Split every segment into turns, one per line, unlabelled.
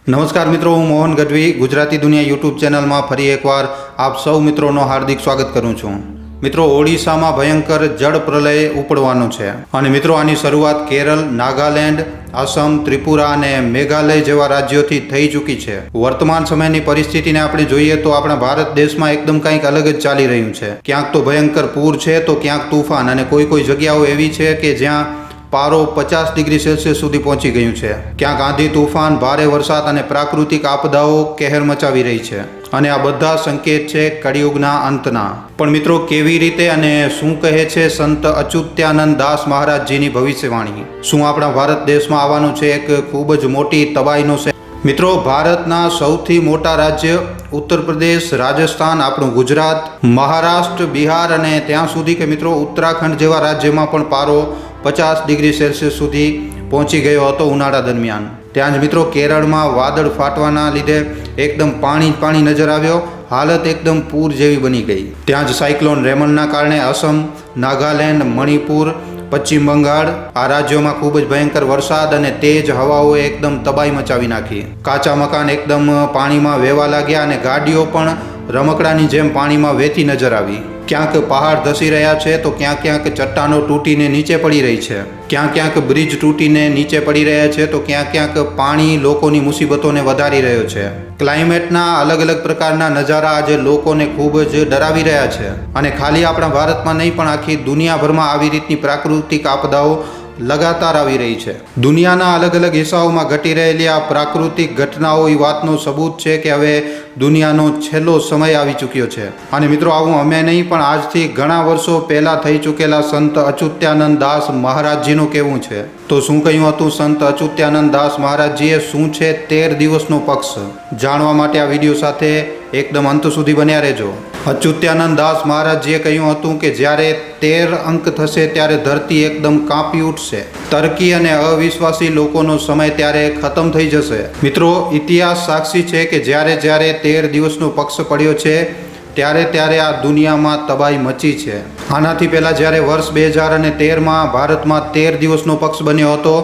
નમસ્કાર મિત્રો, હું મોહન ગઢવી ગુજરાતી દુનિયા યુટ્યુબ ચેનલમાં ફરી એકવાર આપ સૌ મિત્રોનો હાર્દિક સ્વાગત કરું છું. મિત્રો, ઓડિશામાં ભયંકર જળ પ્રલય ઉપડવાનો છે અને મિત્રો આની શરૂઆત કેરળ, નાગાલેન્ડ, આસામ, ત્રિપુરા અને મેઘાલય જેવા રાજ્યોથી થઈ ચૂકી છે. વર્તમાન સમયની પરિસ્થિતિને આપણે જોઈએ તો આપણા ભારત દેશમાં એકદમ કંઈક અલગ જ ચાલી રહ્યું છે. ક્યાંક તો ભયંકર પૂર છે, તો ક્યાંક તુફાન અને કોઈ જગ્યાઓ એવી છે કે જ્યાં પારો 50 ડિગ્રી સેલ્સિયસ સુધી પહોંચી ગયું છે. ક્યાંક આંધી, તુફાન, ભારે વરસાદ અને પ્રાકૃતિક આપદાઓ કહેર મચાવી રહી છે અને આ બધા સંકેત છે કળિયુગના અંતના. પણ મિત્રો, કેવી રીતે અને શું કહે છે સંત અચ્યુત્યાનંદ દાસ મહારાજજીની ભવિષ્યવાણી? શું આપણા ભારત દેશમાં આવવાનું છે એક ખૂબ જ મોટી તબાહીનો છે? મિત્રો, ભારતના સૌથી મોટા રાજ્ય ઉત્તર પ્રદેશ, રાજસ્થાન, આપણું ગુજરાત, મહારાષ્ટ્ર, બિહાર અને ત્યાં સુધી કે મિત્રો ઉત્તરાખંડ જેવા રાજ્યમાં પણ પારો 50 ડિગ્રી સેલ્સિયસ સુધી પહોંચી ગયો હતો ઉનાળા દરમિયાન. ત્યાં જ મિત્રો કેરળમાં વાદળ ફાટવાના લીધે એકદમ પાણી નજર આવ્યો. હાલત એકદમ પૂર જેવી બની ગઈ. ત્યાં જ સાયક્લોન રેમનના કારણે અસમ, નાગાલેન્ડ, મણિપુર, પશ્ચિમ બંગાળ આ રાજ્યોમાં ખૂબ જ ભયંકર વરસાદ અને તેજ હવાઓએ એકદમ તબાહી મચાવી નાખી. કાચા મકાન એકદમ પાણીમાં વહેવા લાગ્યા અને ગાડીઓ પણ રમકડાની જેમ પાણીમાં વહેતી નજર આવી. ક્યાંક પહાડ ધસી રહ્યા છે, તો ક્યાંક ચટ્ટાનો તૂટીને નીચે પડી રહી છે. ક્યાંક બ્રિજ તૂટીને નીચે પડી રહ્યા છે, તો ક્યાંક પાણી લોકોની મુસીબતોને વધારી રહ્યો છે. ક્લાઇમેટના અલગ પ્રકારના નજારા આજે લોકોને ખૂબ જ ડરાવી રહ્યા છે અને ખાલી આપણા ભારતમાં નહીં પણ આખી દુનિયાભરમાં આવી રીતની પ્રાકૃતિક આપદાઓ લગાતાર આવી રહી છે. દુનિયાના અલગ હિસ્સાઓમાં ઘટી રહેલી આ પ્રાકૃતિક ઘટનાઓ એ વાતનો સબૂત છે કે હવે દુનિયાનો છેલ્લો સમય આવી ચૂક્યો છે. અને મિત્રો, આવું અમે નહીં પણ આજથી ઘણા વર્ષો પહેલાં થઈ ચૂકેલા સંત અચ્યુત્યાનંદ દાસ મહારાજજીનું કહેવું છે. તો શું કહ્યું હતું સંત અચ્યુત્યાનંદ દાસ મહારાજજીએ? શું છે 13 દિવસનો પક્ષ? જાણવા માટે આ વિડીયો સાથે એકદમ અંત સુધી બન્યા રહેજો. અચ્યુત્યાનંદ દાસ મહારાજજીએ કહ્યું હતું કે જ્યારે 13 અંક થશે ત્યારે ધરતી એકદમ કાંપી ઉઠશે. તર્કી અને અવિશ્વાસી લોકોનો સમય ત્યારે ખતમ થઈ જશે. મિત્રો, ઇતિહાસ સાક્ષી છે કે જ્યારે 13 દિવસનો પક્ષ પડ્યો છે ત્યારે આ દુનિયામાં તબાહી મચી છે. આનાથી પહેલાં જ્યારે વર્ષ 2013માં ભારતમાં 13 દિવસનો પક્ષ બન્યો હતો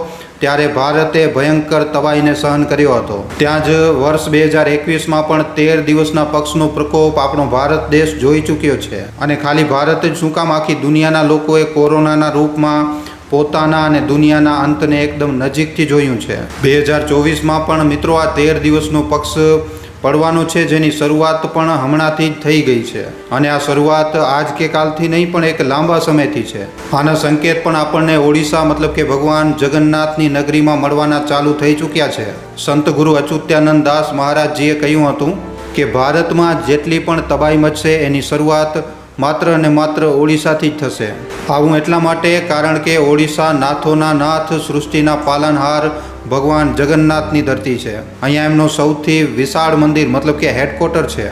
ત્યારે ભારતે ભયંકર તબાહીને સહન કર્યો હતો. ત્યાં જ વર્ષ 2021માં પણ 13 દિવસના પક્ષનો પ્રકોપ આપણો ભારત દેશ જોઈ ચૂક્યો છે. અને ખાલી ભારત જ શું કામ, આખી દુનિયાના લોકોએ કોરોનાના રૂપમાં પોતાના અને દુનિયાના અંતને એકદમ નજીકથી જોયું છે. 2024માં પણ મિત્રો આ 13 દિવસનો પક્ષ પડવાનો છે, જેની શરૂઆત પણ હમણાંથી જ થઈ ગઈ છે અને આ શરૂઆત આજ કે કાલથી નહીં પણ એક લાંબા સમયથી છે. આના સંકેત પણ આપણને ઓડિશા મતલબ કે ભગવાન જગન્નાથની નગરીમાં મળવાના ચાલુ થઈ ચૂક્યા છે. સંત ગુરુ અચ્યુત્યાનંદ દાસ મહારાજજીએ કહ્યું હતું કે ભારતમાં જેટલી પણ તબાહી મચશે એની શરૂઆત માત્ર અને માત્ર ઓડિશાથી જ થશે. આવું એટલા માટે કારણ કે ઓડિશા નાથોના નાથ, સૃષ્ટિના પાલનહાર ભગવાન જગન્નાથની ધરતી છે. અહીંયા એમનો સૌથી વિશાળ મંદિર મતલબ કે હેડક્વાર્ટર છે.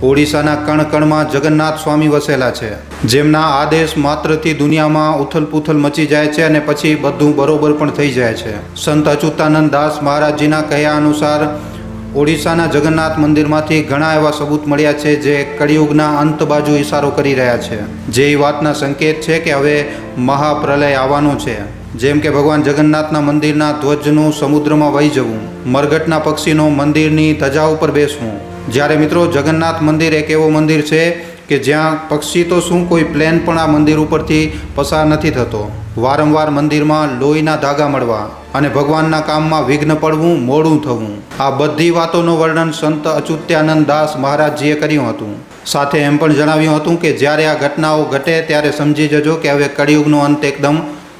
ઓડિશાના કણમાં જગન્નાથ સ્વામી વસેલા છે, જેમના આદેશ માત્રથી દુનિયામાં ઉથલપુથલ મચી જાય છે અને પછી બધું બરોબર પણ થઈ જાય છે. સંત અચ્યુતાનંદ દાસ મહારાજજીના કહ્યા અનુસાર ઓડિશાના જગન્નાથ મંદિરમાંથી ઘણા એવા સબૂત મળ્યા છે જે કળિયુગના અંત બાજુ ઇશારો કરી રહ્યા છે, જે એ વાતના સંકેત છે કે હવે મહાપ્રલય આવવાનો છે. જેમ કે ભગવાન જગન્નાથના મંદિરના ધ્વજનું સમુદ્રમાં વહી જવું, મરઘટના પક્ષીનો મંદિરની ધજા ઉપર બેસવું. જ્યારે મિત્રો જગન્નાથ મંદિર એક એવો મંદિર છે કે જ્યાં પક્ષી તો શું, કોઈ પ્લેન પણ આ મંદિર ઉપરથી પસાર નથી થતો. વારંવાર મંદિરમાં લોહીના ધાગા મળવા અને ભગવાનના કામમાં વિઘ્ન પડવું, મોડું થવું, આ બધી વાતોનું વર્ણન સંત અચ્યુત્યાનંદ દાસ મહારાજજીએ કર્યું હતું. સાથે એમ પણ જણાવ્યું હતું કે જ્યારે આ ઘટનાઓ ઘટે ત્યારે સમજી જજો કે હવે કળિયુગનો અંત એકદમ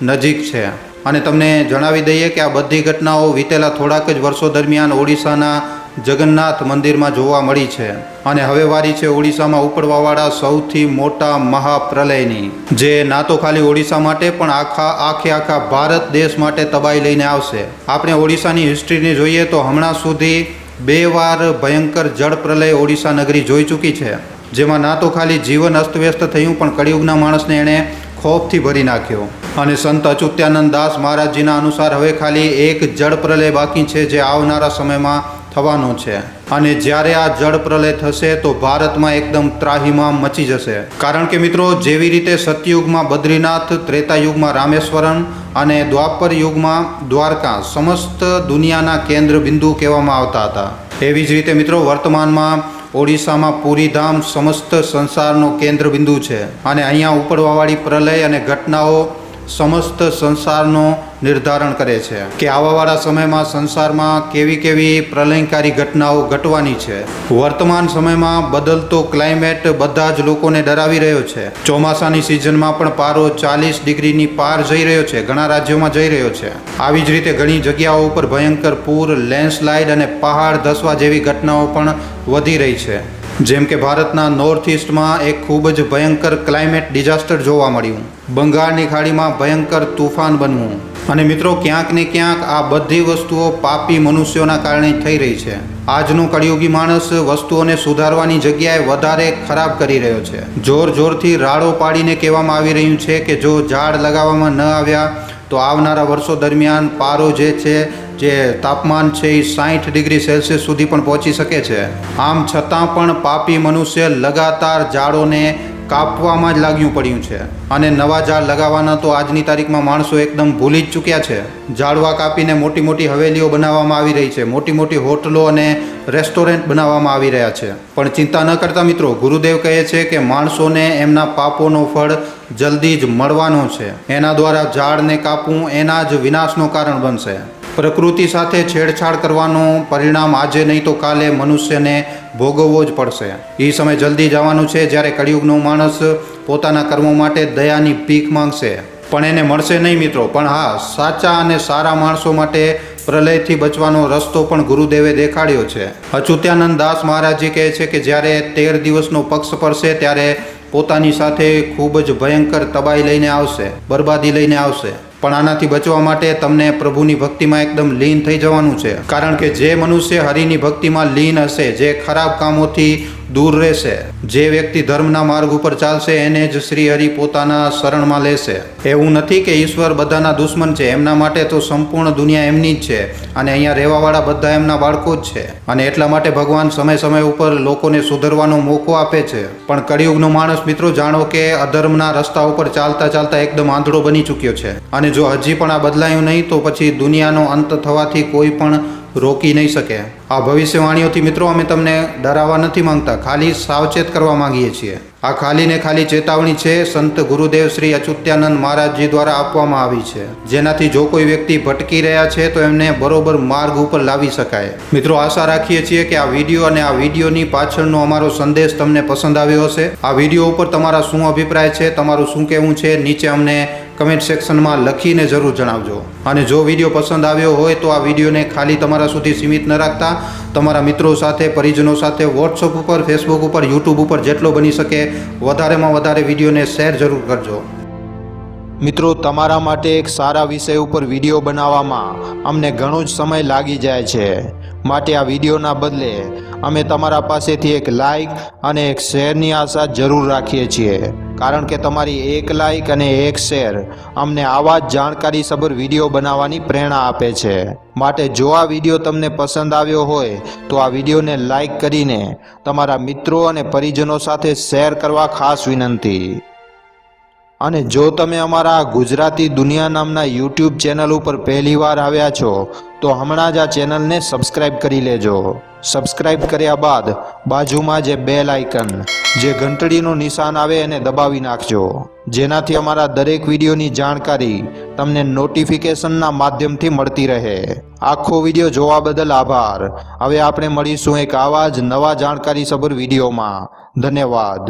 નજીક છે. અને તમને જણાવી દઈએ કે આ બધી ઘટનાઓ વીતેલા થોડાક જ વર્ષો દરમિયાન ઓડિશાના જગન્નાથ મંદિરમાં જોવા મળી છે. અને હવે વારી છે ઓડિશામાં ઉપડવાવાળા સૌથી મોટા મહાપ્રલયની, જે ના તો ખાલી ઓડિશા માટે પણ આખા ભારત દેશ માટે તબાહી લઈને આવશે. આપણે ઓડિશાની હિસ્ટ્રીને જોઈએ તો હમણાં સુધી 2 વાર ભયંકર જળ પ્રલય ઓડિશા નગરી જોઈ ચૂકી છે, જેમાં ના તો ખાલી જીવન અસ્તવ્યસ્ત થયું પણ કળિયુગના માણસને એણે ખોફથી ભરી નાખ્યો. અને સંત અચ્યુત્યાનંદ દાસ મહારાજજીના અનુસાર હવે ખાલી એક જળ પ્રલય બાકી છે, જે આવનારા સમયમાં થવાનો છે અને જ્યારે આ જળ પ્રલય થશે તો ભારતમાં એકદમ ત્રાહિમામ મચી જશે. કારણ કે મિત્રો, જેવી રીતે સતયુગમાં બદ્રીનાથ, ત્રેતાયુગમાં રામેશ્વરમ અને દ્વાપર યુગમાં દ્વારકા સમસ્ત દુનિયાના કેન્દ્ર બિંદુ કહેવામાં આવતા હતા, એવી જ રીતે મિત્રો વર્તમાનમાં ઓડિશામાં પુરીધામ સમસ્ત સંસારનો કેન્દ્ર બિંદુ છે અને અહીંયા ઉપડવાવાળી પ્રલય અને ઘટનાઓ સમસ્ત સંસારનો નિર્ધારણ કરે છે કે આવાવાળા સમયમાં સંસારમાં કેવી પ્રલયંકારી ઘટનાઓ ઘટવાની છે. વર્તમાન સમયમાં બદલતો ક્લાઇમેટ બધા જ લોકોને ડરાવી રહ્યો છે. ચોમાસાની સિઝનમાં પણ પારો 40 ડિગ્રીની પાર જઈ રહ્યો છે, ઘણા રાજ્યોમાં જઈ રહ્યો છે. આવી જ રીતે ઘણી જગ્યાઓ ઉપર ભયંકર પૂર, લેન્ડસ્લાઇડ અને પહાડ ધસવા જેવી ઘટનાઓ પણ વધી રહી છે. જેમ કે ભારતના નોર્થ ઇસ્ટમાં એક ખૂબ જ ભયંકર ક્લાઇમેટ ડિઝાસ્ટર જોવા મળ્યું, બંગાળની ખાડીમાં ભયંકર તુફાન બનવું. અને મિત્રો, ક્યાંક ને ક્યાંક આ બધી વસ્તુઓ પાપી મનુષ્યોના કારણે થઈ રહી છે. આજનો કળિયુગી માણસ વસ્તુઓને સુધારવાની જગ્યાએ વધારે ખરાબ કરી રહ્યો છે. જોરથી રાડો પાડીને કહેવામાં આવી રહ્યું છે કે જો ઝાડ લગાવવામાં ન આવ્યા તો આવનારા વર્ષો દરમિયાન પારો જે તાપમાન છે એ 60 ડિગ્રી સેલ્સિયસ સુધી પણ પહોંચી શકે છે. આમ છતાં પણ પાપી મનુષ્ય લગાતાર ઝાડોને કાપવામાં જ લાગ્યું પડ્યું છે અને નવા ઝાડ લગાવવાના તો આજની તારીખમાં માણસો એકદમ ભૂલી જ ચૂક્યા છે. ઝાડવા કાપીને મોટી હવેલીઓ બનાવવામાં આવી રહી છે, મોટી હોટલો અને રેસ્ટોરન્ટ બનાવવામાં આવી રહ્યા છે. પણ ચિંતા ન કરતા મિત્રો, ગુરુદેવ કહે છે કે માણસોને એમના પાપોનો ફળ જલ્દી જ મળવાનો છે. એના દ્વારા ઝાડને કાપવું એના જ વિનાશનું કારણ બનશે. પ્રકૃતિ સાથે છેડછાડ કરવાનું પરિણામ આજે નહીં તો કાલે મનુષ્યને ભોગવવો જ પડશે. એ સમય જલ્દી જવાનું છે જ્યારે કળિયુગનો માણસ પોતાના કર્મો માટે દયાની ભીખ માંગશે, પણ એને મળશે નહીં મિત્રો. પણ હા, સાચા અને સારા માણસો માટે પ્રલયથી બચવાનો રસ્તો પણ ગુરુદેવે દેખાડ્યો છે. અચ્યુતાનંદ દાસ મહારાજજી કહે છે કે જ્યારે 13 દિવસનો પક્ષ પડશે ત્યારે પોતાની સાથે ખૂબ જ ભયંકર તબાહી લઈને આવશે, બરબાદી લઈને આવશે. પણ આનાથી બચવા માટે તમને પ્રભુની ભક્તિમાં એકદમ લીન થઈ જવાનું છે. કારણ કે જે મનુષ્ય હરિની ભક્તિમાં લીન હશે, જે ખરાબ કામોથી દૂર રહેશે, જે વ્યક્તિ ધર્મના માર્ગ ઉપર ચાલશે, એને જ શ્રી હરિ પોતાના શરણમાં લેશે. એવું નથી કે ઈશ્વર બધાના દુશ્મન છે, એમના માટે તો સંપૂર્ણ દુનિયા એમની જ છે અને અહીંયા રહેવાવાળા બધા એમના બાળકો જ છે. અને એટલા માટે ભગવાન સમય ઉપર લોકોને સુધરવાનો મોકો આપે છે. પણ કળિયુગનો માણસ મિત્રો, જાણો કે અધર્મના રસ્તા ઉપર ચાલતા એકદમ આંધળો બની ચૂક્યો છે અને જો હજી પણ આ બદલાયું નહીં તો પછી દુનિયાનો અંત થવાથી કોઈ પણ રોકી નહીં શકે. આ ભવિષ્યવાણીઓથી મિત્રો અમે તમને ડરાવવા નથી માંગતા, ખાલી સાવચેત કરવા માંગીએ છીએ. આ ખાલી ચેતવણી છે સંત ગુરુદેવ શ્રી અચ્યુતાનંદ મહારાજજી દ્વારા આપવામાં આવી છે, જેનાથી જો કોઈ વ્યક્તિ ભટકી રહ્યા છે તો એમને બરોબર માર્ગ ઉપર લાવી શકાય. મિત્રો, આશા રાખીએ છીએ કે આ વિડીયો અને આ વિડીયોની પાછળનો અમારો સંદેશ તમને પસંદ આવ્યો હશે. આ વિડીયો ઉપર તમારા શું અભિપ્રાય છે, તમારું શું કહેવું છે, નીચે અમને કમેન્ટ સેક્શનમાં લખીને જરૂર જણાવજો. અને જો વિડીયો પસંદ આવ્યો હોય તો આ વિડીયોને ખાલી તમારા સુધી સીમિત ન રાખતા તમારા મિત્રો સાથે, પરિજનો સાથે વોટ્સઅપ ઉપર, ફેસબુક ઉપર, યુટ્યુબ ઉપર જેટલો બની શકે વધારેમાં વધારે વિડીયોને શેર જરૂર કરજો. મિત્રો, તમારા માટે એક સારા વિષય ઉપર વિડીયો બનાવવામાં અમને ઘણો જ સમય લાગી જાય છે, માટે આ વિડીયોના બદલે અમે તમારા પાસેથી એક લાઇક અને એક શેરની આશા જરૂર રાખીએ છીએ. કારણ કે તમારી એક લાઇક અને એક શેર અમને આવા જ જાણકારીસભર વિડીયો બનાવવાની પ્રેરણા આપે છે. માટે જો આ વિડીયો તમને પસંદ આવ્યો હોય તો આ વિડીયોને લાઇક કરીને તમારા મિત્રો અને પરિજનો સાથે શેર કરવા ખાસ વિનંતી. અને જો તમે અમારા ગુજરાતી દુનિયા નામના યુટ્યુબ ચેનલ ઉપર પહેલીવાર આવ્યા છો તો હમણાં જ આ ચેનલને સબસ્ક્રાઈબ કરી લેજો. સબસ્ક્રાઈબ કર્યા બાદ બાજુમાં જે બેલ આઇકન, જે ઘંટડીનું નિશાન આવે એને દબાવી નાખજો, જેનાથી અમારા દરેક વિડીયોની જાણકારી તમને નોટિફિકેશનના માધ્યમથી મળતી રહે. આખો વિડીયો જોવા બદલ આભાર. હવે આપણે મળીશું એક આવા જ નવા જાણકારીસભર વિડીયોમાં. ધન્યવાદ.